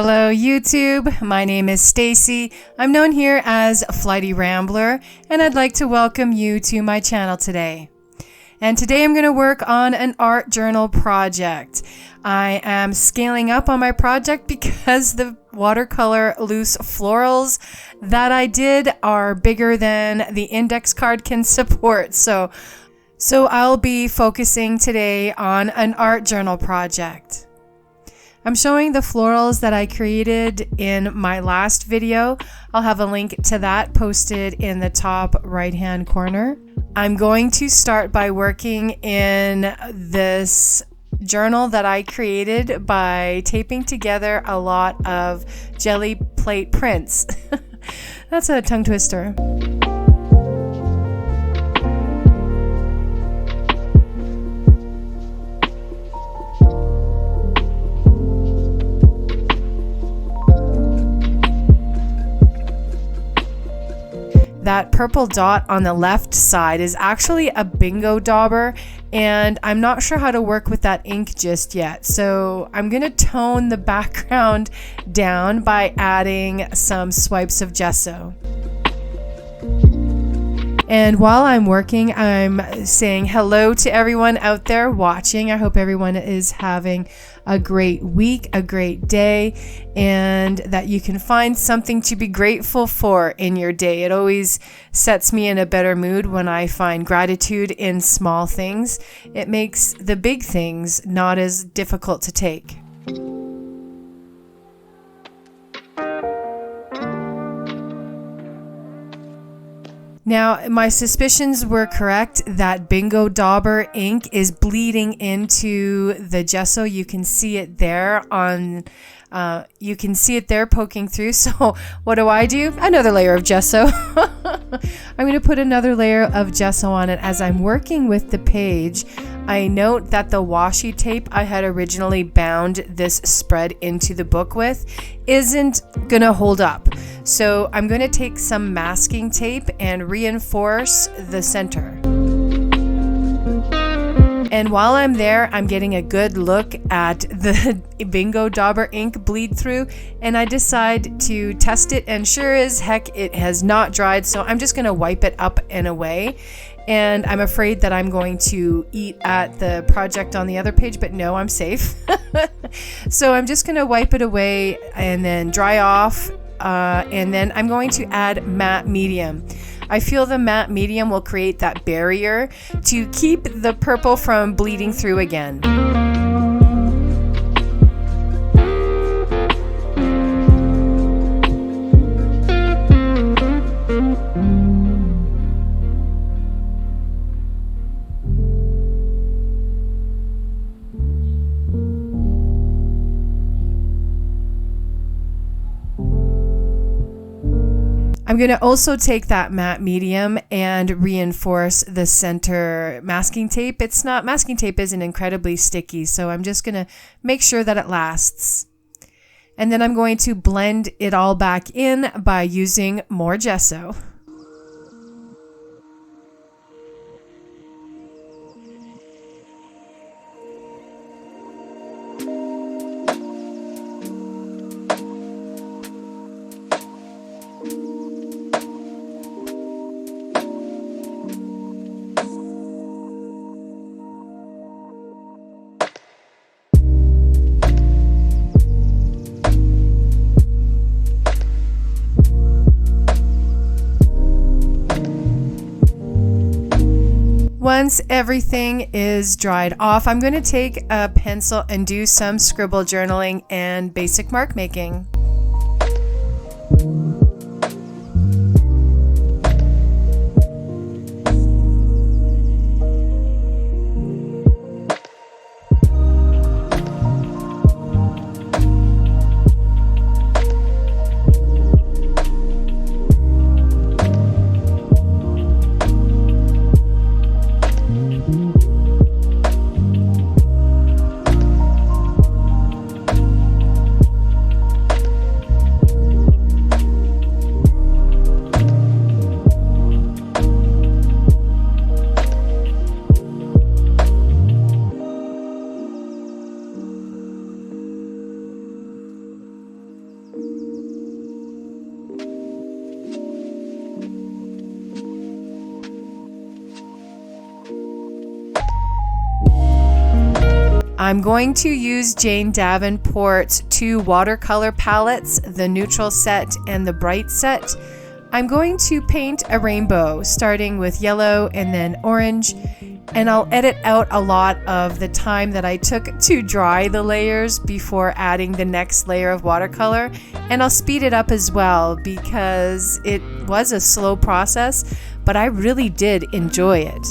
Hello YouTube, my name is Stacy. I'm known here as Flighty Rambler, and I'd like to welcome you to my channel today. And today I'm going to work on an art journal project. I am scaling up on my project because the watercolor loose florals that I did are bigger than the index card can support. So I'll be focusing today on an art journal project. I'm showing the florals that I created in my last video. I'll have a link to that posted in the top right hand corner. I'm going to start by working in this journal that I created by taping together a lot of Gelli Plate prints. That's a tongue twister. That purple dot on the left side is actually a bingo dauber, and I'm not sure how to work with that ink just yet. So I'm going to tone the background down by adding some swipes of gesso. And while I'm working, I'm saying hello to everyone out there watching. I hope everyone is having a great week, a great day, and that you can find something to be grateful for in your day. It always sets me in a better mood when I find gratitude in small things. It makes the big things not as difficult to take. Now, my suspicions were correct that bingo dauber ink is bleeding into the gesso. You can see it there you can see it there poking through. So what do? Another layer of gesso. I'm going to put another layer of gesso on it. As I'm working with the page, I note that the washi tape I had originally bound this spread into the book with isn't going to hold up. So I'm going to take some masking tape and reinforce the center. And while I'm there, I'm getting a good look at the bingo dauber ink bleed through, and I decide to test it, and sure as heck it has not dried, so I'm just going to wipe it up and away. And I'm afraid that I'm going to eat at the project on the other page, but no, I'm safe. So I'm just going to wipe it away and then dry off, and then I'm going to add matte medium. I feel the matte medium will create that barrier to keep the purple from bleeding through again. I'm going to also take that matte medium and reinforce the center masking tape. Masking tape isn't incredibly sticky, so I'm just going to make sure that it lasts. And then I'm going to blend it all back in by using more gesso. Once everything is dried off, I'm going to take a pencil and do some scribble journaling and basic mark making. I'm going to use Jane Davenport's 2 watercolor palettes, the neutral set and the bright set. I'm going to paint a rainbow, starting with yellow and then orange, and I'll edit out a lot of the time that I took to dry the layers before adding the next layer of watercolor, and I'll speed it up as well because it was a slow process, but I really did enjoy it.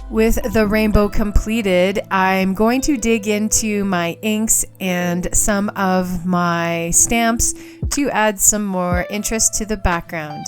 With the rainbow completed, I'm going to dig into my inks and some of my stamps to add some more interest to the background.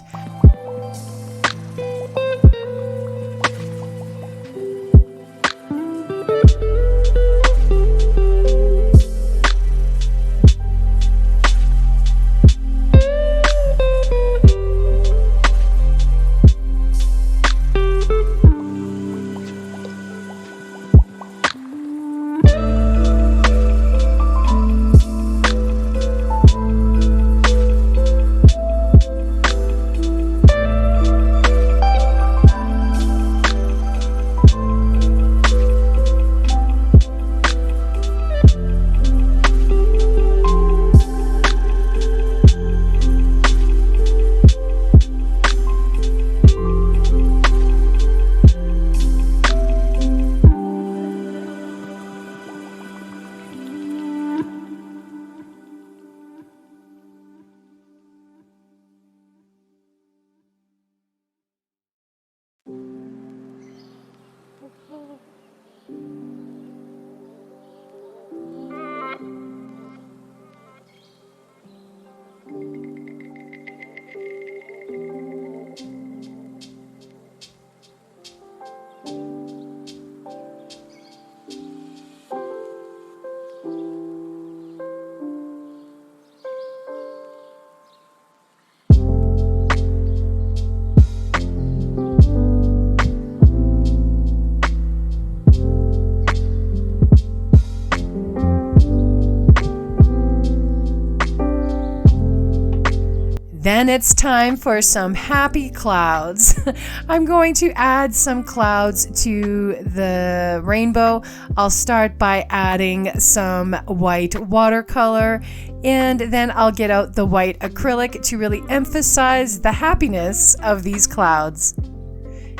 Then it's time for some happy clouds. I'm going to add some clouds to the rainbow. I'll start by adding some white watercolor, and then I'll get out the white acrylic to really emphasize the happiness of these clouds.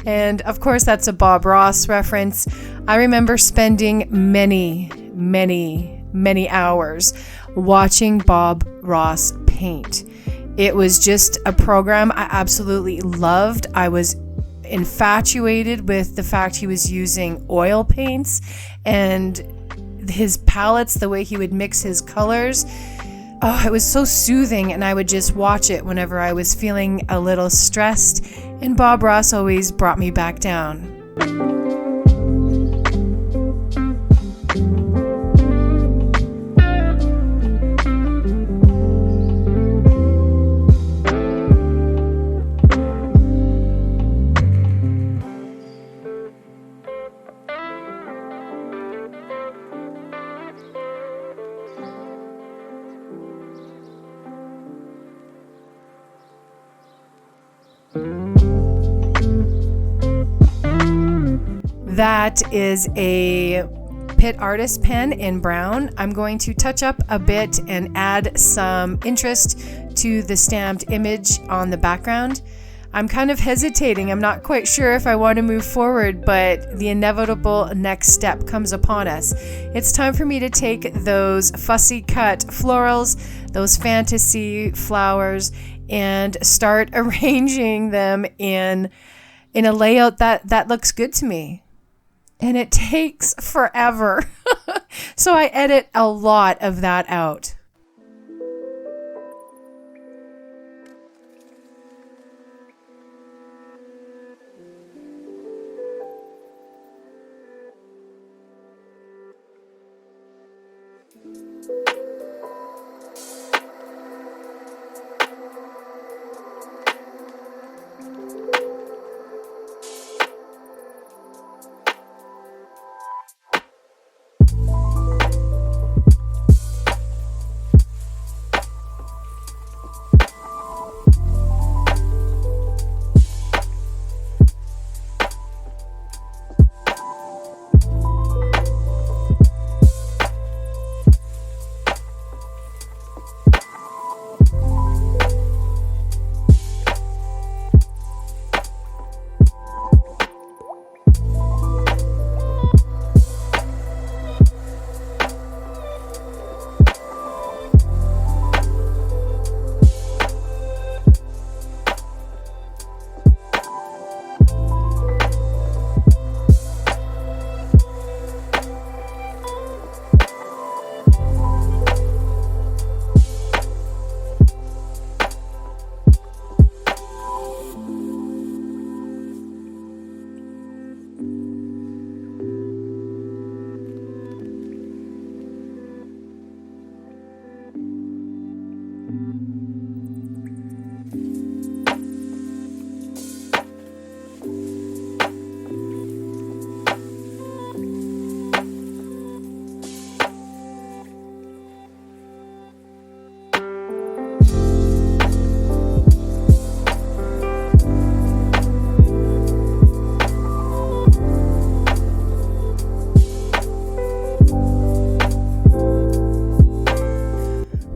And of course, that's a Bob Ross reference. I remember spending many hours watching Bob Ross paint. It was just a program I absolutely loved. I was infatuated with the fact he was using oil paints, and his palettes, the way he would mix his colors. Oh, it was so soothing, and I would just watch it whenever I was feeling a little stressed, and Bob Ross always brought me back down. That is a Pitt Artist pen in brown. I'm going to touch up a bit and add some interest to the stamped image on the background. I'm kind of hesitating. I'm not quite sure if I want to move forward, but the inevitable next step comes upon us. It's time for me to take those fussy-cut florals, those fantasy flowers, and start arranging them in a layout that looks good to me. And it takes forever. So I edit a lot of that out.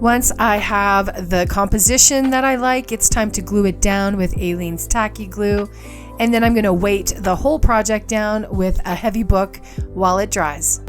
Once I have the composition that I like, it's time to glue it down with Aleene's tacky glue. And then I'm going to weight the whole project down with a heavy book while it dries.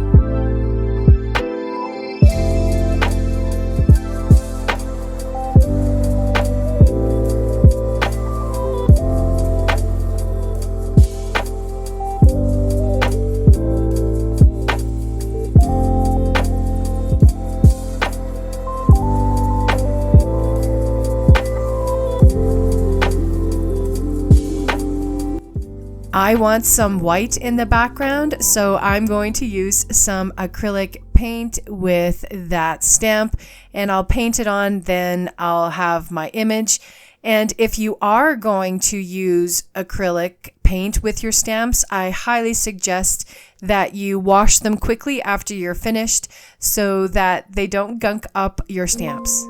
I want some white in the background, so I'm going to use some acrylic paint with that stamp, and I'll paint it on, then I'll have my image. And if you are going to use acrylic paint with your stamps, I highly suggest that you wash them quickly after you're finished so that they don't gunk up your stamps.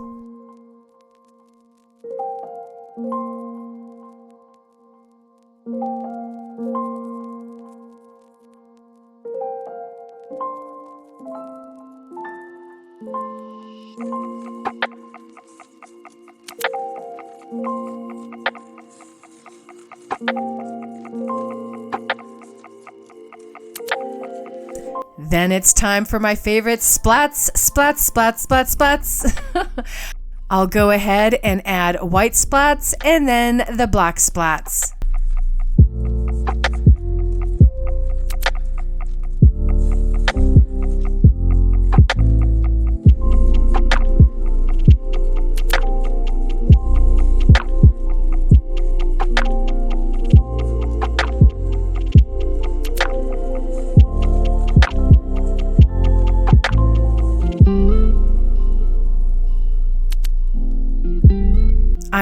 Then it's time for my favorite splats, splats, splats, splats, splats. I'll go ahead and add white splats and then the black splats.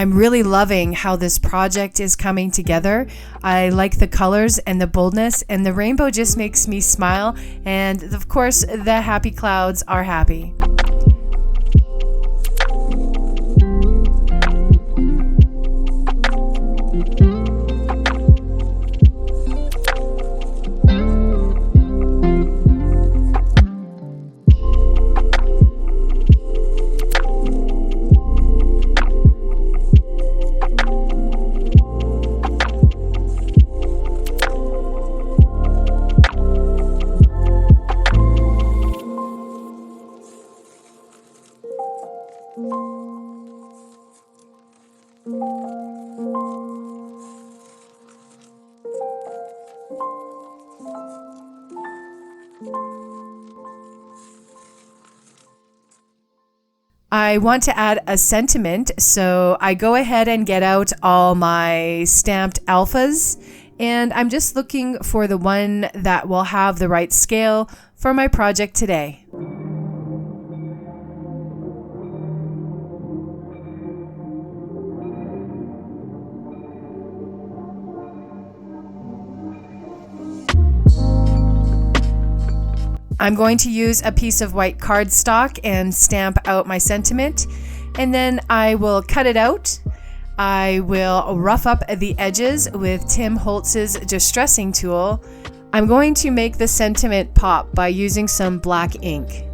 I'm really loving how this project is coming together. I like the colors and the boldness, and the rainbow just makes me smile, and of course the happy clouds are happy. I want to add a sentiment, so I go ahead and get out all my stamped alphas, and I'm just looking for the one that will have the right scale for my project today. I'm going to use a piece of white cardstock and stamp out my sentiment, and then I will cut it out. I will rough up the edges with Tim Holtz's distressing tool. I'm going to make the sentiment pop by using some black ink.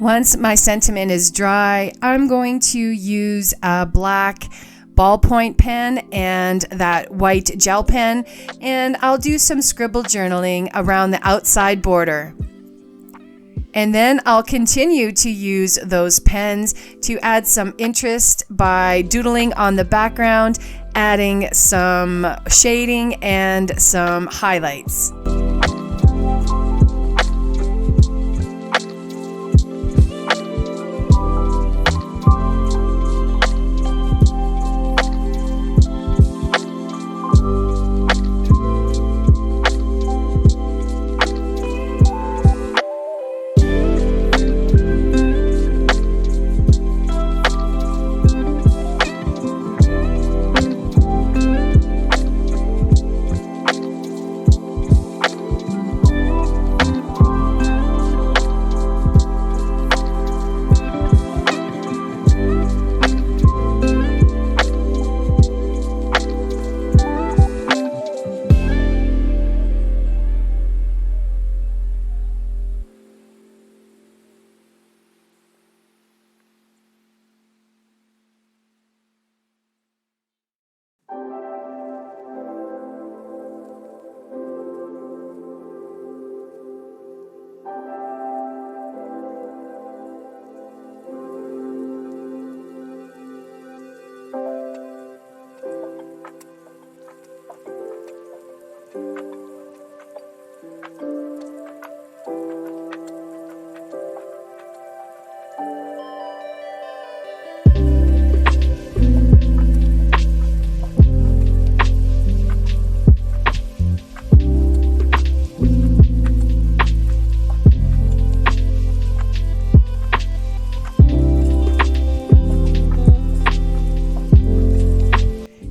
Once my sentiment is dry, I'm going to use a black ballpoint pen and that white gel pen, and I'll do some scribble journaling around the outside border. And then I'll continue to use those pens to add some interest by doodling on the background, adding some shading and some highlights.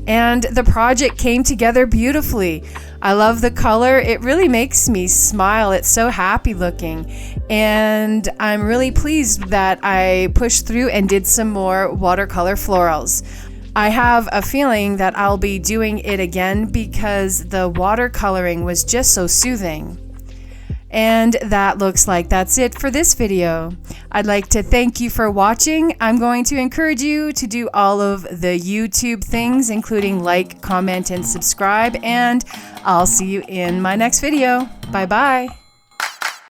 And the project came together beautifully. I love the color. It really makes me smile. It's so happy looking. And I'm really pleased that I pushed through and did some more watercolor florals. I have a feeling that I'll be doing it again because the watercoloring was just so soothing. And that looks like that's it for this video. I'd like to thank you for watching. I'm going to encourage you to do all of the YouTube things, including like, comment, and subscribe, and I'll see you in my next video. Bye-bye.